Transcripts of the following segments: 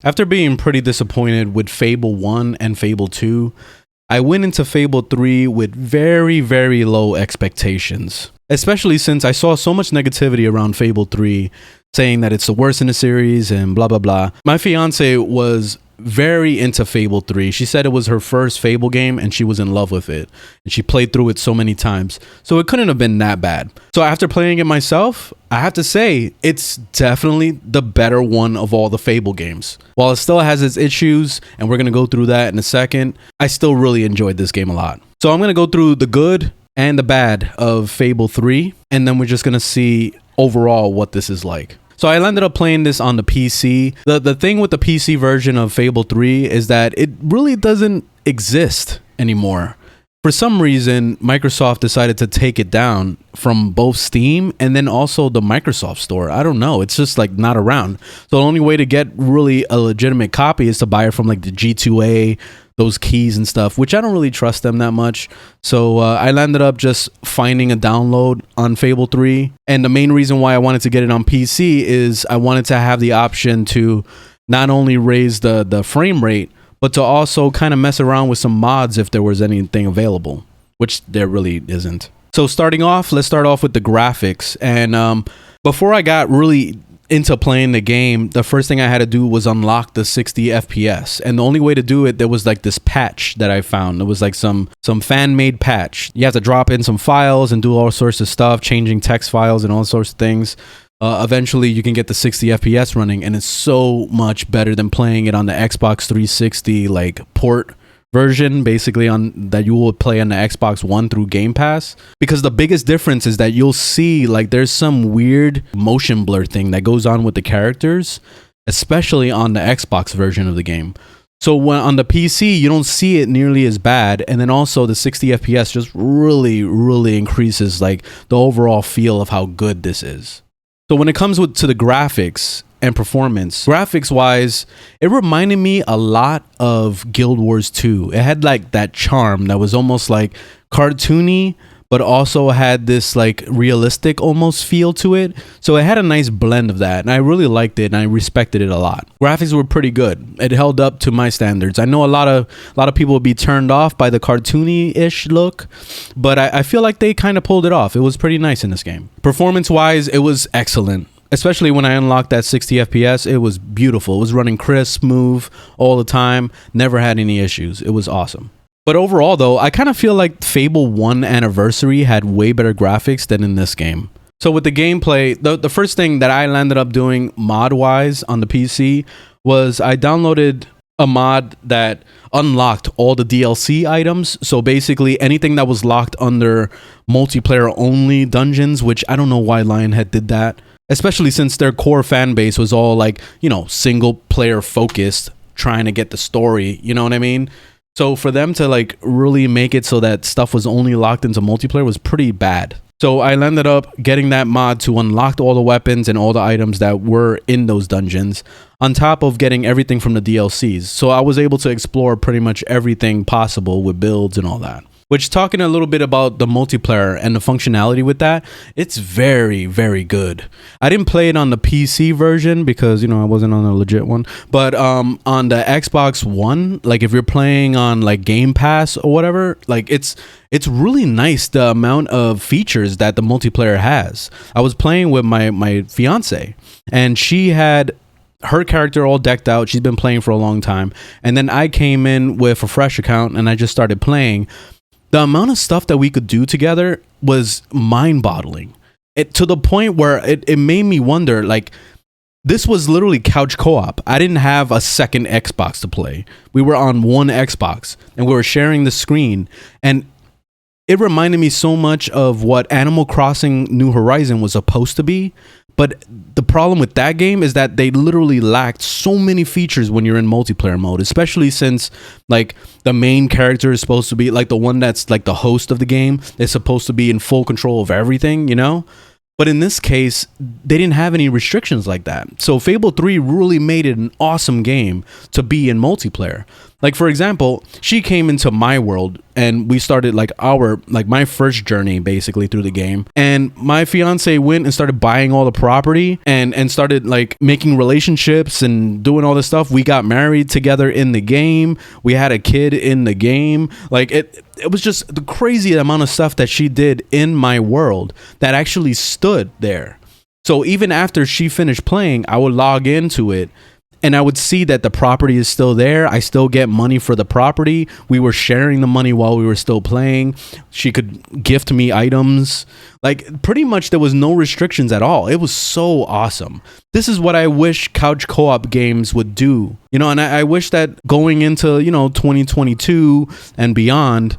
After being pretty disappointed with Fable 1 and Fable 2, I went into Fable 3 with very, very low expectations. Especially since I saw so much negativity around Fable 3, saying that it's the worst in the series and blah, blah, blah. My fiance was very into Fable 3. She said it was her first Fable game and she was in love with it. And she played through it so many times. So it couldn't have been that bad. So after playing it myself, I have to say it's definitely the better one of all the Fable games. While it still has its issues, and we're going to go through that in a second, I still really enjoyed this game a lot. So I'm going to go through the good and the bad of Fable 3, and then we're just going to see overall what this is like. So I ended up playing this on the PC. The thing with the PC version of Fable 3 is that it really doesn't exist anymore. For some reason, Microsoft decided to take it down from both Steam and then also the Microsoft Store. I don't know. It's just like not around. So the only way to get really a legitimate copy is to buy it from like the G2A, those keys and stuff, which I don't really trust them that much. So I ended up just finding a download on Fable 3. And the main reason why I wanted to get it on PC is I wanted to have the option to not only raise the frame rate, but to also kind of mess around with some mods if there was anything available, which there really isn't. So starting off, let's start off with the graphics. And before I got really into playing the game, the first thing I had to do was unlock the 60 FPS. And the only way to do it, there was like this patch that I found. It was like some fan-made patch. You have to drop in some files and do all sorts of stuff, changing text files and all sorts of things. Eventually you can get the 60 FPS running, and it's so much better than playing it on the Xbox 360 like port version, basically on that you will play on the Xbox One through Game Pass. Because the biggest difference is that you'll see like there's some weird motion blur thing that goes on with the characters, especially on the Xbox version of the game. So when on the PC, you don't see it nearly as bad. And then also the 60 FPS just really increases like the overall feel of how good this is. So when it comes to the graphics and performance, graphics wise, it reminded me a lot of Guild Wars 2. It had like that charm that was almost like cartoony, but also had this like realistic almost feel to it. So it had a nice blend of that, and I really liked it and I respected it a lot. Graphics were pretty good. It held up to my standards. I know a lot of people would be turned off by the cartoony-ish look, but I feel like they kind of pulled it off. It was pretty nice in this game. Performance-wise, it was excellent. Especially when I unlocked that 60 FPS, it was beautiful. It was running crisp, smooth all the time. Never had any issues. It was awesome. But overall, though, I kind of feel like Fable 1 Anniversary had way better graphics than in this game. So with the gameplay, the first thing that I ended up doing mod-wise on the PC was I downloaded a mod that unlocked all the DLC items. So basically anything that was locked under multiplayer-only dungeons, which I don't know why Lionhead did that. Especially since their core fan base was all like, you know, single player focused, trying to get the story, you know what I mean? So for them to like really make it so that stuff was only locked into multiplayer was pretty bad. So I ended up getting that mod to unlock all the weapons and all the items that were in those dungeons, on top of getting everything from the DLCs. So I was able to explore pretty much everything possible with builds and all that. Which, talking a little bit about the multiplayer and the functionality with that, it's very, very good. I didn't play it on the PC version because, you know, I wasn't on a legit one. But on the Xbox One, like if you're playing on like Game Pass or whatever, like it's really nice the amount of features that the multiplayer has. I was playing with my fiance, and she had her character all decked out. She's been playing for a long time. And then I came in with a fresh account and I just started playing. The amount of stuff that we could do together was mind-boggling. To the point where it made me wonder, like, this was literally couch co-op. I didn't have a second Xbox to play. We were on one Xbox, and we were sharing the screen. And it reminded me so much of what Animal Crossing New Horizon was supposed to be. But the problem with that game is that they literally lacked so many features when you're in multiplayer mode, especially since like the main character is supposed to be like the one that's like the host of the game. Is supposed to be in full control of everything, you know? But in this case, they didn't have any restrictions like that. So Fable 3 really made it an awesome game to be in multiplayer. Like, for example, she came into my world and we started like my first journey basically through the game. And my fiance went and started buying all the property and started like making relationships and doing all this stuff. We got married together in the game. We had a kid in the game. Like it was just the crazy amount of stuff that she did in my world that actually stood there. So even after she finished playing, I would log into it and I would see that the property is still there. I still get money for the property. We were sharing the money while we were still playing. She could gift me items. Like, pretty much there was no restrictions at all. It was so awesome. This is what I wish couch co-op games would do. You know, and I wish that going into, 2022 and beyond,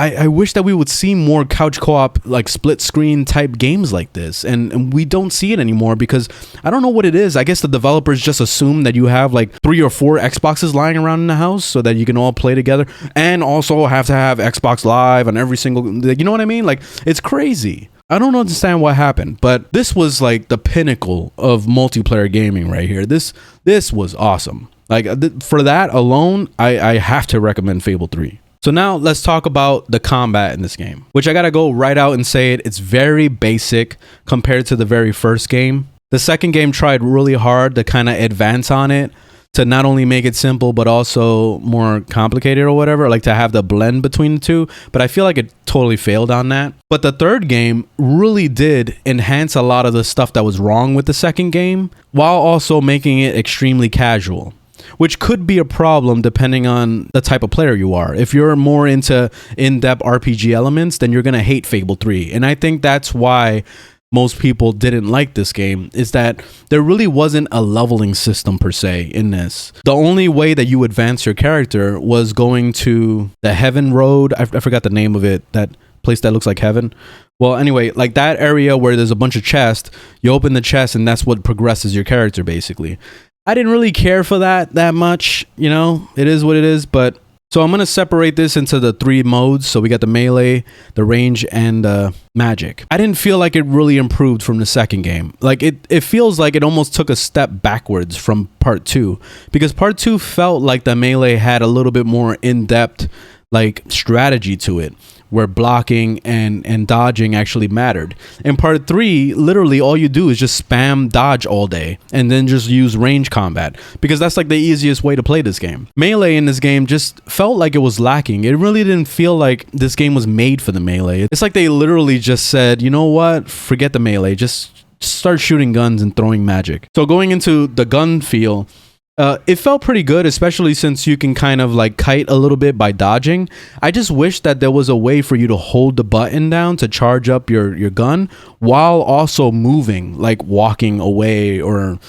I wish that we would see more couch co-op, like split screen type games like this. And we don't see it anymore because I don't know what it is. I guess the developers just assume that you have like 3 or 4 Xboxes lying around in the house so that you can all play together and also have to have Xbox Live on every single, you know what I mean? Like, it's crazy. I don't understand what happened, but this was like the pinnacle of multiplayer gaming right here. This was awesome. Like, for that alone, I have to recommend Fable 3. So now let's talk about the combat in this game, which I gotta go right out and say it. It's very basic compared to the very first game. The second game tried really hard to kind of advance on it, to not only make it simple, but also more complicated or whatever, like to have the blend between the two. But I feel like it totally failed on that. But the third game really did enhance a lot of the stuff that was wrong with the second game, while also making it extremely casual, which could be a problem depending on the type of player you are. If you're more into in-depth RPG elements, then you're going to hate Fable 3. And I think that's why most people didn't like this game, is that there really wasn't a leveling system per se in this. The only way that you advance your character was going to the Heaven Road. I forgot the name of it, that place that looks like heaven. Well, anyway, like that area where there's a bunch of chests, you open the chest and that's what progresses your character basically. I didn't really care for that much, it is what it is. But so I'm going to separate this into the 3 modes. So we got the melee, the range, and magic. I didn't feel like it really improved from the second game. Like it feels like it almost took a step backwards from part 2, because part 2 felt like the melee had a little bit more in-depth like strategy to it, where blocking and dodging actually mattered. In part 3, literally all you do is just spam dodge all day and then just use range combat, because that's like the easiest way to play this game. Melee in this game just felt like it was lacking. It really didn't feel like this game was made for the melee. It's like they literally just said, you know what, forget the melee, just start shooting guns and throwing magic. So going into the gun feel, it felt pretty good, especially since you can kind of like kite a little bit by dodging. I just wish that there was a way for you to hold the button down to charge up your gun while also moving, like walking away or,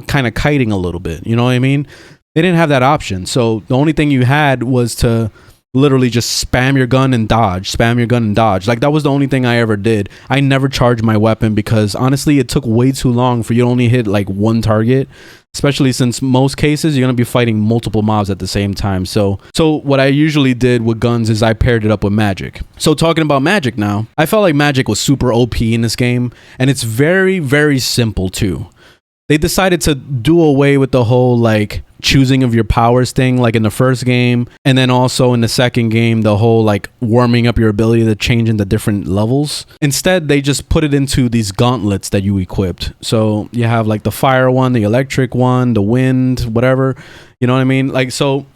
kind of kiting a little bit. You know what I mean? They didn't have that option. So the only thing you had was to literally just spam your gun and dodge, Like that was the only thing I ever did. I never charged my weapon because honestly, it took way too long for you to only hit like one target, especially since most cases you're going to be fighting multiple mobs at the same time. So what I usually did with guns is I paired it up with magic. So talking about magic now, I felt like magic was super OP in this game, and it's very, very simple too. They decided to do away with the whole like choosing of your powers thing like in the first game, and then also in the second game the whole like warming up your ability to change into different levels. Instead, they just put it into these gauntlets that you equipped. So you have like the fire one, the electric one, the wind, whatever, you know what I mean? Like, so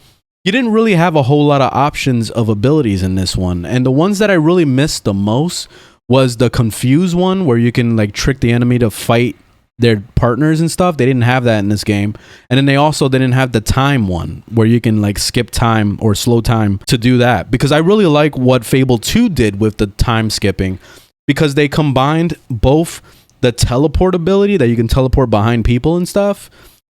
you didn't really have a whole lot of options of abilities in this one, and the ones that I really missed the most was the confuse one, where you can like trick the enemy to fight their partners and stuff. They didn't have that in this game. And then they also didn't have the time one, where you can like skip time or slow time to do that, because I really like what Fable 2 did with the time skipping, because they combined both the teleport ability that you can teleport behind people and stuff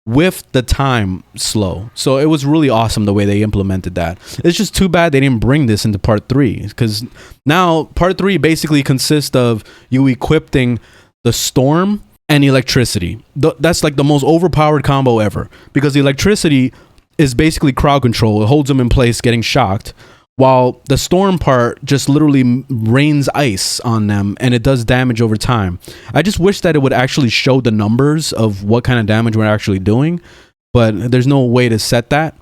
with the time slow. So it was really awesome the way they implemented that. It's just too bad they didn't bring this into part 3, because now part 3 basically consists of you equipping the storm and electricity. That's like the most overpowered combo ever, because the electricity is basically crowd control. It holds them in place getting shocked, while the storm part just literally rains ice on them and it does damage over time. I just wish that it would actually show the numbers of what kind of damage we're actually doing, but there's no way to set that.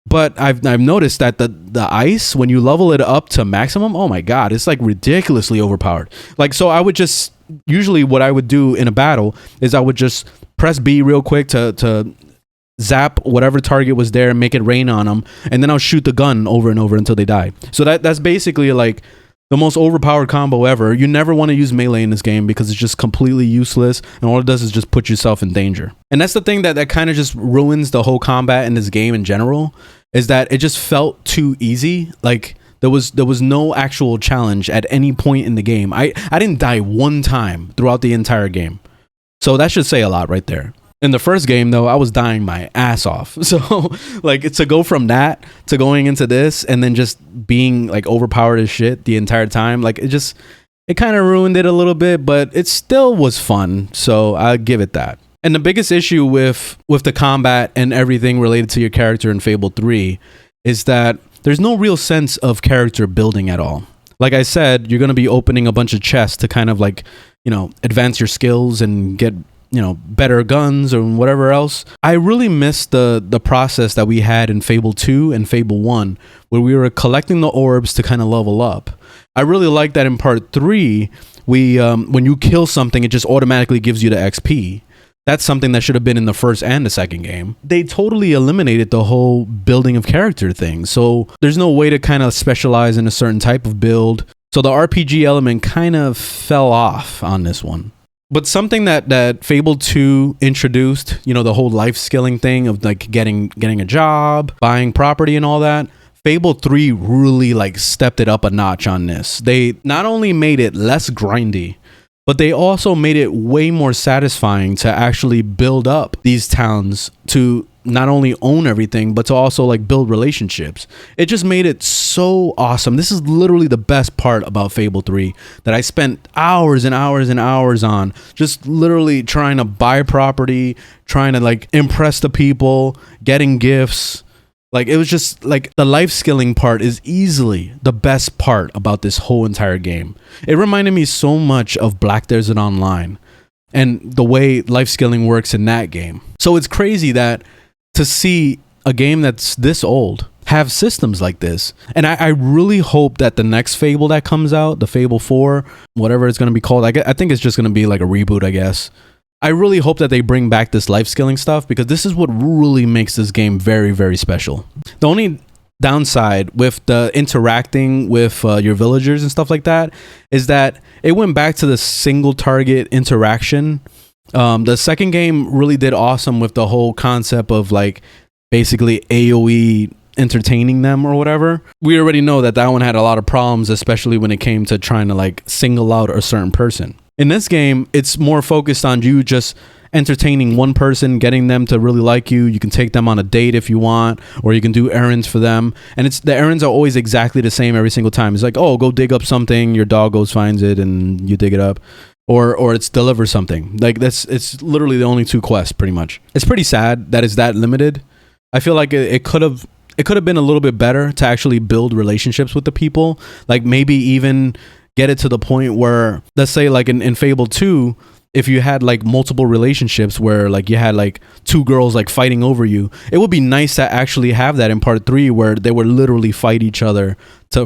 But I've noticed that the ice, when you level it up to maximum, oh my god, it's like ridiculously overpowered. Like, so I would just, usually what I would do in a battle is I would just press B real quick to zap whatever target was there and make it rain on them, and then I'll shoot the gun over and over until they die. So that's basically like the most overpowered combo ever. You never want to use melee in this game because it's just completely useless, and all it does is just put yourself in danger. And that's the thing that kind of just ruins the whole combat in this game in general, is that it just felt too easy. Like there was no actual challenge at any point in the game. I didn't die one time throughout the entire game. So that should say a lot right there. In the first game, though, I was dying my ass off. So, like, to go from that to going into this and then just being, like, overpowered as shit the entire time, like, it kind of ruined it a little bit, but it still was fun. So, I'll give it that. And the biggest issue with the combat and everything related to your character in Fable 3 is that there's no real sense of character building at all. Like I said, you're going to be opening a bunch of chests to kind of, like, you know, advance your skills and get, you know, better guns or whatever else. I really miss the process that we had in Fable 2 and Fable 1, where we were collecting the orbs to kind of level up. I really like that in part 3, when you kill something, it just automatically gives you the XP. That's something that should have been in the first and the second game. They totally eliminated the whole building of character thing. So there's no way to kind of specialize in a certain type of build. So the RPG element kind of fell off on this one. But something that Fable 2 introduced, you know, the whole life skilling thing of like getting a job, buying property and all that, Fable 3 really like stepped it up a notch on this. They not only made it less grindy, but they also made it way more satisfying to actually build up these towns, to not only own everything, but to also like build relationships. It just made it so awesome. This is literally the best part about Fable 3 that I spent hours and hours and hours on, just literally trying to buy property, trying to like impress the people, getting gifts. Like, it was just like the life skilling part is easily the best part about this whole entire game. It reminded me so much of Black Desert Online and the way life skilling works in that game. So it's crazy that to see a game that's this old have systems like this. And I really hope that the next Fable that comes out, the Fable 4, whatever it's going to be called, I think it's just going to be like a reboot, I guess. I really hope that they bring back this life skilling stuff, because this is what really makes this game very, very special. The only downside with the interacting with your villagers and stuff like that is that it went back to the single target interaction. The second game really did awesome with the whole concept of like basically AoE entertaining them or whatever. We already know that one had a lot of problems, especially when it came to trying to like single out a certain person. In this game, it's more focused on you just entertaining one person, getting them to really like you. You can take them on a date if you want, or you can do errands for them. And the errands are always exactly the same every single time. It's like, oh, go dig up something. Your dog goes, finds it, and you dig it up. Or it's deliver something. Like, it's literally the only two quests, pretty much. It's pretty sad that it's that limited. I feel like it could have been a little bit better to actually build relationships with the people. Like, maybe even get it to the point where, let's say like in Fable 2, if you had like multiple relationships where like you had like two girls like fighting over you, it would be nice to actually have that in part 3, where they would literally fight each other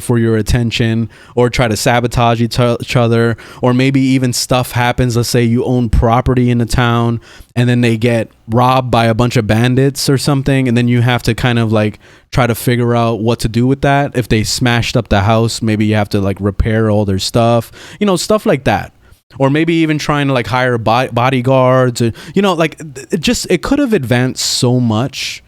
for your attention, or try to sabotage each other, or maybe even stuff happens. Let's say you own property in the town and then they get robbed by a bunch of bandits or something, and then you have to kind of like try to figure out what to do with that. If they smashed up the house, maybe you have to like repair all their stuff, you know, stuff like that. Or maybe even trying to like hire bodyguards, or, you know, like it could have advanced so much,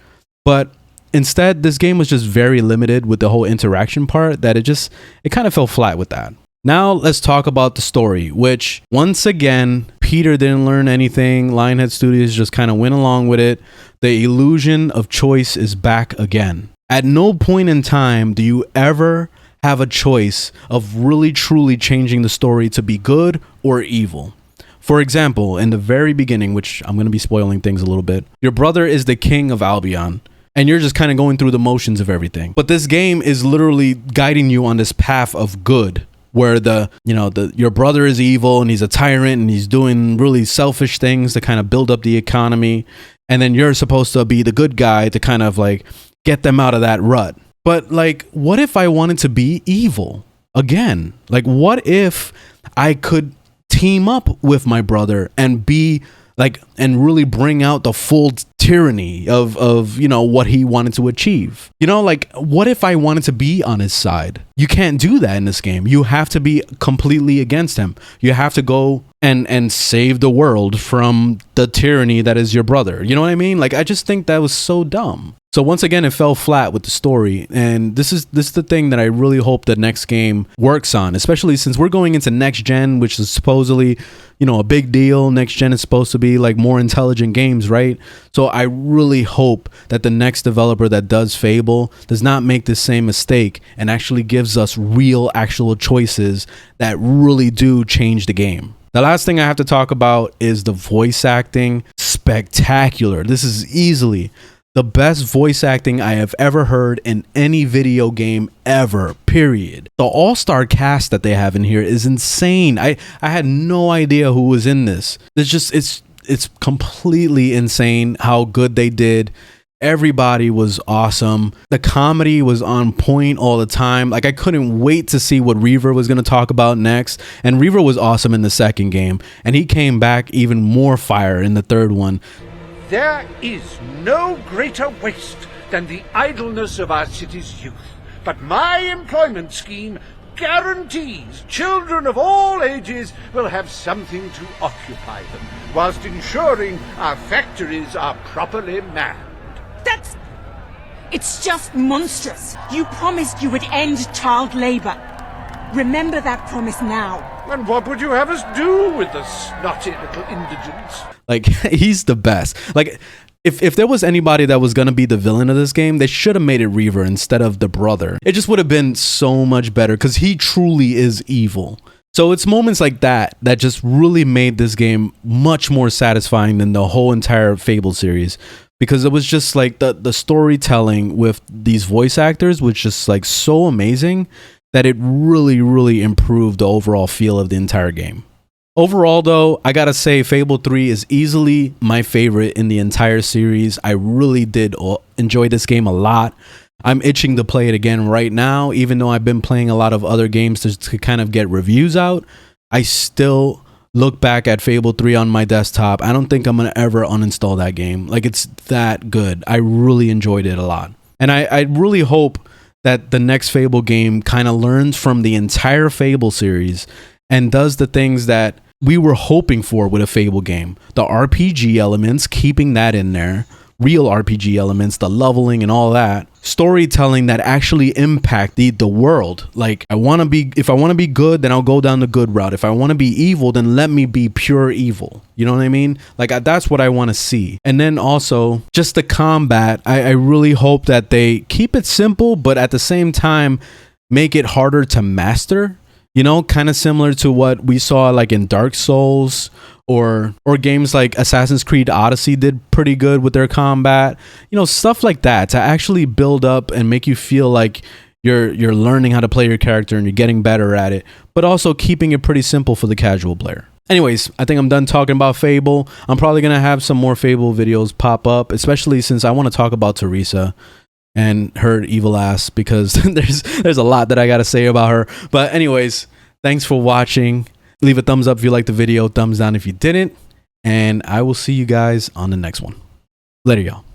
but instead this game was just very limited with the whole interaction part, that it kind of fell flat with that. Now let's talk about the story, which once again, Peter didn't learn anything. Lionhead Studios just kind of went along with it. The illusion of choice is back again. At no point in time do you ever have a choice of really truly changing the story to be good or evil. For example, in the very beginning, which I'm going to be spoiling things a little bit, your brother is the king of Albion, and you're just kind of going through the motions of everything. But this game is literally guiding you on this path of good, where your brother is evil and he's a tyrant and he's doing really selfish things to kind of build up the economy, and then you're supposed to be the good guy to kind of like get them out of that rut. But like, what if I wanted to be evil again? Like, what if I could team up with my brother and be like, and really bring out the full tyranny of you know, what he wanted to achieve? You know, like, what if I wanted to be on his side? You can't do that in this game. You have to be completely against him. You have to go and save the world from the tyranny that is your brother. You know what I mean? Like, I just think that was so dumb. So once again, it fell flat with the story, and this is the thing that I really hope the next game works on, especially since we're going into next gen, which is supposedly, you know, a big deal. Next gen is supposed to be like more intelligent games, right? So I really hope that the next developer that does Fable does not make the same mistake and actually gives us real, actual choices that really do change the game. The last thing I have to talk about is the voice acting. Spectacular. This is easily the best voice acting I have ever heard in any video game ever, period. The all-star cast that they have in here is insane. I had no idea who was in this. It's completely insane how good they did. Everybody was awesome. The comedy was on point all the time. Like, I couldn't wait to see what Reaver was going to talk about next. And Reaver was awesome in the second game, and he came back even more fire in the third one. There is no greater waste than the idleness of our city's youth. But my employment scheme guarantees children of all ages will have something to occupy them, whilst ensuring our factories are properly manned. It's just monstrous. You promised you would end child labor. Remember that promise now. And what would you have us do with the snotty little indigents? Like, he's the best. Like, if there was anybody that was going to be the villain of this game, they should have made it Reaver instead of the brother. It just would have been so much better because he truly is evil. So it's moments like that that just really made this game much more satisfying than the whole entire Fable series. Because it was just like the storytelling with these voice actors was just like so amazing that it really, really improved the overall feel of the entire game. Overall, though, I gotta say Fable 3 is easily my favorite in the entire series. I really did enjoy this game a lot. I'm itching to play it again right now, even though I've been playing a lot of other games to kind of get reviews out. I still look back at Fable 3 on my desktop. I don't think I'm gonna ever uninstall that game. Like, it's that good. I really enjoyed it a lot. And I really hope that the next Fable game kind of learns from the entire Fable series and does the things that we were hoping for with a Fable game. The RPG elements, keeping that in there. Real RPG elements, the leveling and all that. Storytelling that actually impact the world. Like, if I want to be good, then I'll go down the good route. If I want to be evil, then let me be pure evil. You know what I mean? Like, that's what I want to see. And then also just the combat. I really hope that they keep it simple, but at the same time make it harder to master. You know, kind of similar to what we saw like in Dark Souls or games like Assassin's Creed Odyssey did pretty good with their combat. You know, stuff like that to actually build up and make you feel like you're learning how to play your character and you're getting better at it, but also keeping it pretty simple for the casual player. Anyways, I think I'm done talking about Fable. I'm probably going to have some more Fable videos pop up, especially since I want to talk about Teresa and her evil ass, because there's a lot that I got to say about her. But anyways, thanks for watching. Leave a thumbs up if you liked the video, thumbs down if you didn't, and I will see you guys on the next one. Later, y'all.